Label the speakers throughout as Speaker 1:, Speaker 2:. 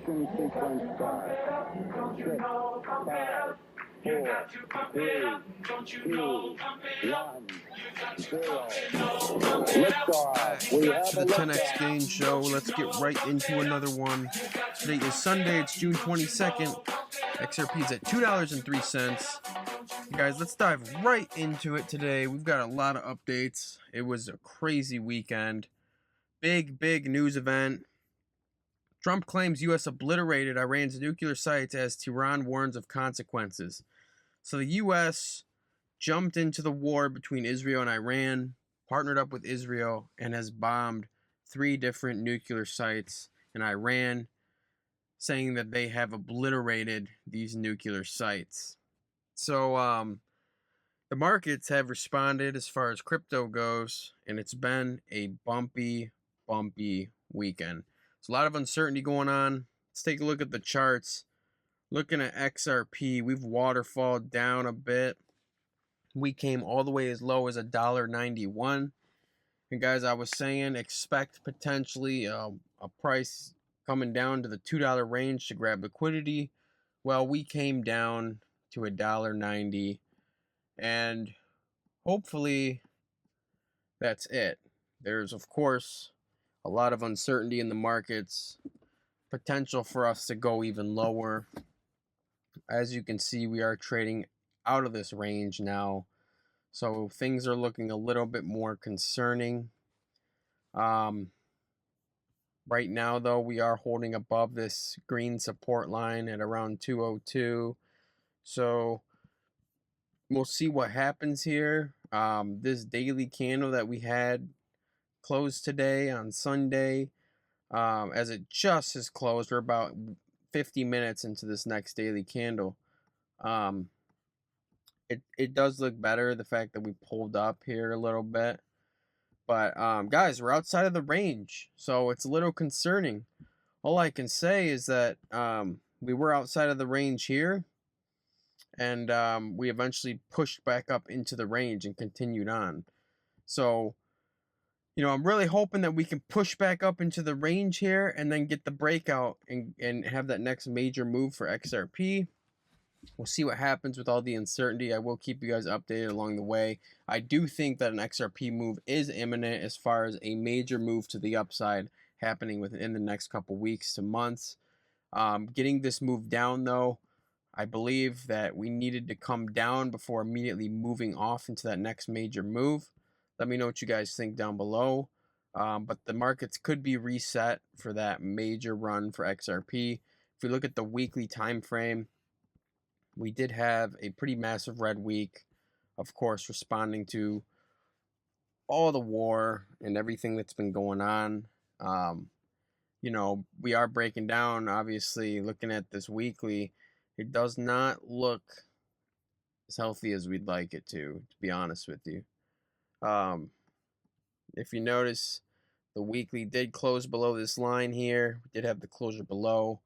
Speaker 1: Ignition sequence start. 6, 5, 4, 3, 2, 1, 0. Liftoff. We
Speaker 2: Back
Speaker 1: have
Speaker 2: to the
Speaker 1: a
Speaker 2: 10x
Speaker 1: liftoff.
Speaker 2: Gain Show. Let's get right into another one. Today is Sunday. It's June 22nd. XRP is at $2.03. Guys, let's dive right into it today. We've got a lot of updates. It was a crazy weekend. Big news event. Trump claims U.S. obliterated Iran's nuclear sites as Tehran warns of consequences. So the U.S. jumped into the war between Israel and Iran, partnered up with Israel, and has bombed 3 different nuclear sites in Iran, saying that they have obliterated these nuclear sites. So the markets have responded as far as crypto goes, and it's been a bumpy weekend. There's a lot of uncertainty going on. Let's take a look at the charts. Looking at XRP, we've waterfalled down a bit. We came all the way as low as $1.91. And guys, I was saying expect potentially a price coming down to the $2 range to grab liquidity. Well, we came down to $1.90, and hopefully that's it. There's, of course, a lot of uncertainty in the markets, potential for us to go even lower. As you can see, we are trading out of this range now, so things are looking a little bit more concerning. Right now, though, we are holding above this green support line at around 202. So we'll see what happens here. This daily candle that we had closed today on Sunday, as it just has closed, we're about 50 minutes into this next daily candle. It does look better, the fact that we pulled up here a little bit. But, guys, we're outside of the range, so it's a little concerning. All I can say is that we were outside of the range here, and we eventually pushed back up into the range and continued on. So, you know, I'm really hoping that we can push back up into the range here and then get the breakout and have that next major move for XRP. We'll see what happens with all the uncertainty. I will keep you guys updated along the way. I do think that an XRP move is imminent as far as a major move to the upside happening within the next couple weeks to months. Getting this move down, though, I believe that we needed to come down before immediately moving off into that next major move. Let me know what you guys think down below. But the markets could be reset for that major run for XRP. If we look at the weekly time frame, we did have a pretty massive red week, of course, responding to all the war and everything that's been going on. You know, we are breaking down, obviously, looking at this weekly. It does not look as healthy as we'd like it to be honest with you. If you notice, the weekly did close below this line here. We did have the closure below.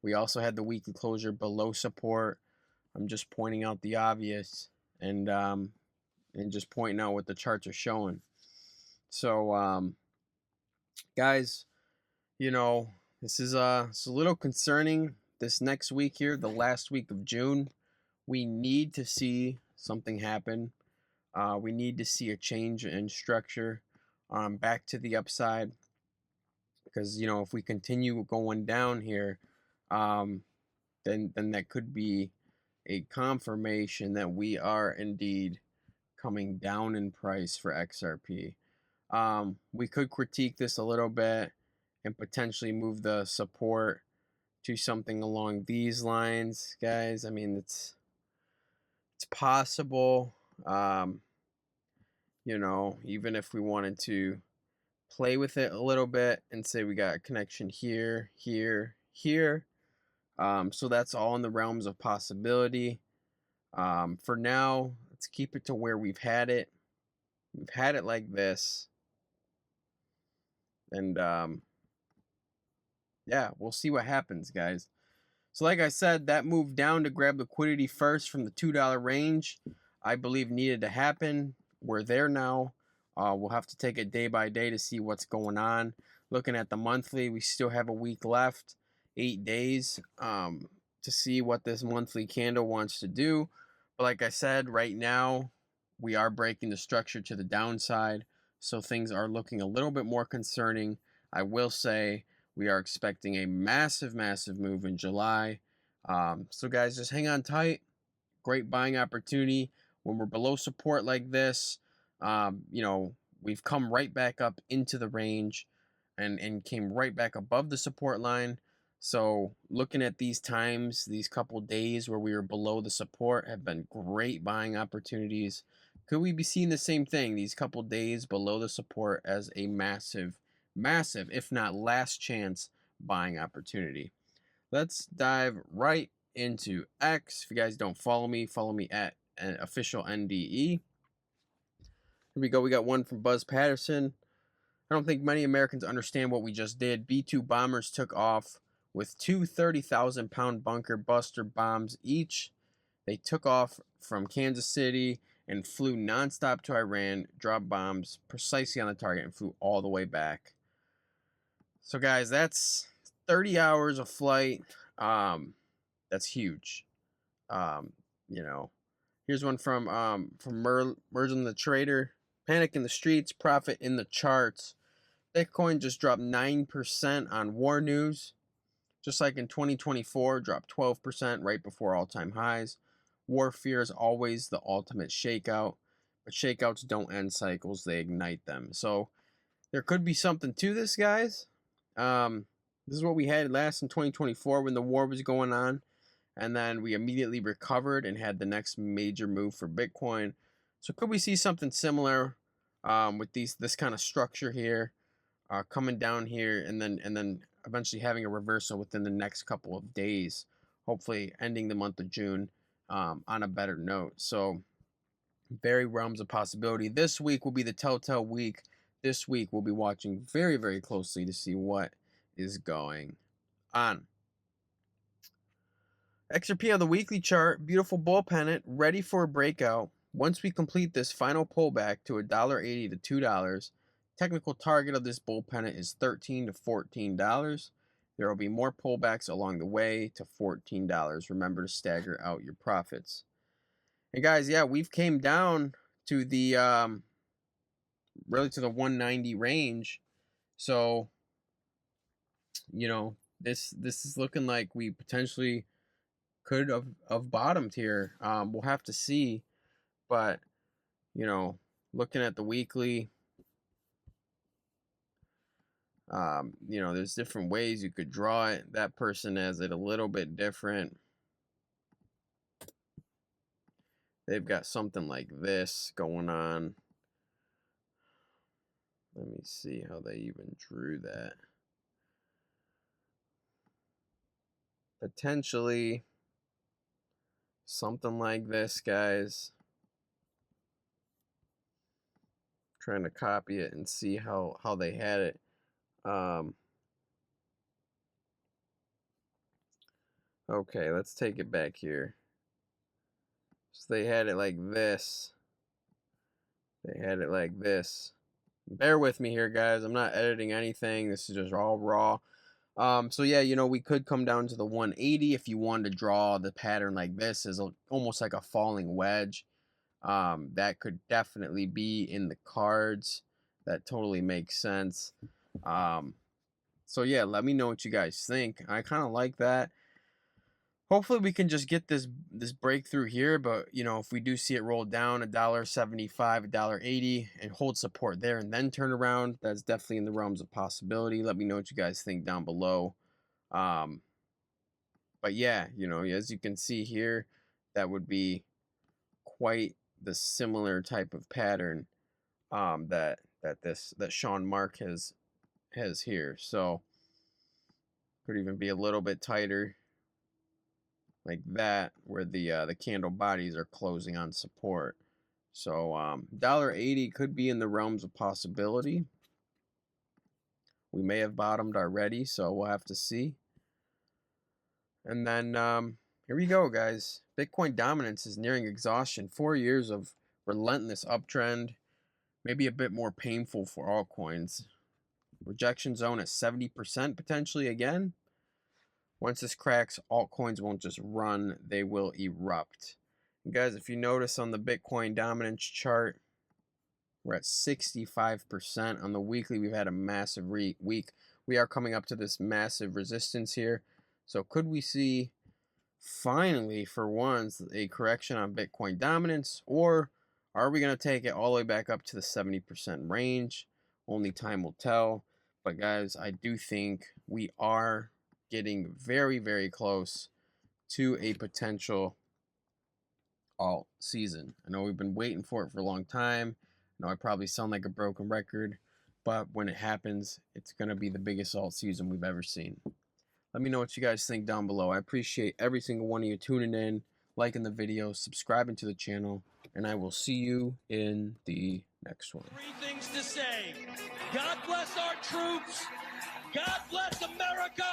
Speaker 2: We also had the weekly closure below support. I'm just pointing out the obvious and just pointing out what the charts are showing. So, guys, you know, this is it's a little concerning. This next week here, the last week of June, we need to see something happen. We need to see a change in structure back to the upside, because, you know, if we continue going down here, then that could be a confirmation that we are indeed coming down in price for XRP. We could critique this a little bit and potentially move the support to something along these lines, guys. I mean, it's possible. You know, even if we wanted to play with it a little bit and say we got a connection here, here, here. So that's all in the realms of possibility. For now, let's keep it to where we've had it. We've had it like this. And yeah, we'll see what happens, guys. So like I said, that move down to grab liquidity first from the $2 range, I believe needed to happen. We're there now. We'll have to take it day by day to see what's going on. Looking at the monthly, we still have a week left. 8 days to see what this monthly candle wants to do. But like I said, right now we are breaking the structure to the downside, so things are looking a little bit more concerning. I will say we are expecting a massive move in July. So guys, just hang on tight. Great buying opportunity when we're below support like this. You know, we've come right back up into the range and came right back above the support line. So looking at these times, these couple days where we were below the support have been great buying opportunities. Could we be seeing the same thing, these couple days below the support, as a massive, if not last chance buying opportunity? Let's dive right into X. If you guys don't follow me at official NDE. Here we go. We got one from Buzz Patterson. I don't think many Americans understand what we just did. B-2 bombers took off with two 30,000-pound bunker buster bombs each. They took off from Kansas City and flew nonstop to Iran, dropped bombs precisely on the target, and flew all the way back. So guys, that's 30 hours of flight. That's huge. You know, here's one from Merlin the Trader. Panic in the streets, profit in the charts. Bitcoin just dropped 9% on war news. Just like in 2024, dropped 12% right before all-time highs. War fear is always the ultimate shakeout, but shakeouts don't end cycles, they ignite them. So there could be something to this, guys. This is what we had last in 2024 when the war was going on, and then we immediately recovered and had the next major move for Bitcoin. So could we see something similar with this kind of structure here? Coming down here and then eventually having a reversal within the next couple of days, hopefully ending the month of June on a better note. So very realms of possibility. This week will be the telltale week. This week we'll be watching very closely to see what is going on. XRP on the weekly chart, beautiful bull pennant, ready for a breakout. Once we complete this final pullback to $1.80 to $2, technical target of this bull pennant is $13 to $14. There will be more pullbacks along the way to $14. Remember to stagger out your profits. And guys, yeah, we've came down to the really to the 190 range. So, you know, this is looking like we potentially could have bottomed here. We'll have to see, but you know, looking at the weekly, you know, there's different ways you could draw it. That person has it a little bit different. They've got something like this going on. Let me see how they even drew that. Potentially something like this, guys. Trying to copy it and see how they had it. Okay, let's take it back here. So they had it like this. They had it like this. Bear with me here, guys. I'm not editing anything. This is just all raw. So yeah, you know, we could come down to the 180 if you wanted to draw the pattern like this as almost like a falling wedge. That could definitely be in the cards. That totally makes sense. So yeah, let me know what you guys think. I kind of like that. Hopefully we can just get this breakthrough here, but you know, if we do see it roll down $1.75, $1.80 and hold support there and then turn around, that's definitely in the realms of possibility. Let me know what you guys think down below. But yeah, you know, as you can see here, that would be quite the similar type of pattern that Sean Mark has here. So could even be a little bit tighter, like that, where the candle bodies are closing on support. So $1.80 could be in the realms of possibility. We may have bottomed already, so we'll have to see. And then here we go, guys. Bitcoin dominance is nearing exhaustion. 4 years of relentless uptrend, maybe a bit more painful for altcoins. Rejection zone at 70% potentially again. Once this cracks, altcoins won't just run, they will erupt. And guys, if you notice on the Bitcoin dominance chart, we're at 65%. On the weekly, we've had a massive week. We are coming up to this massive resistance here. So could we see, finally, for once, a correction on Bitcoin dominance? Or are we going to take it all the way back up to the 70% range? Only time will tell. But guys, I do think we are getting very, very close to a potential alt season. I know we've been waiting for it for a long time. I know I probably sound like a broken record, but when it happens, it's going to be the biggest alt season we've ever seen. Let me know what you guys think down below. I appreciate every single one of you tuning in, liking the video, subscribing to the channel, and I will see you in the next one.
Speaker 3: 3 things to say. God bless our troops. God bless America.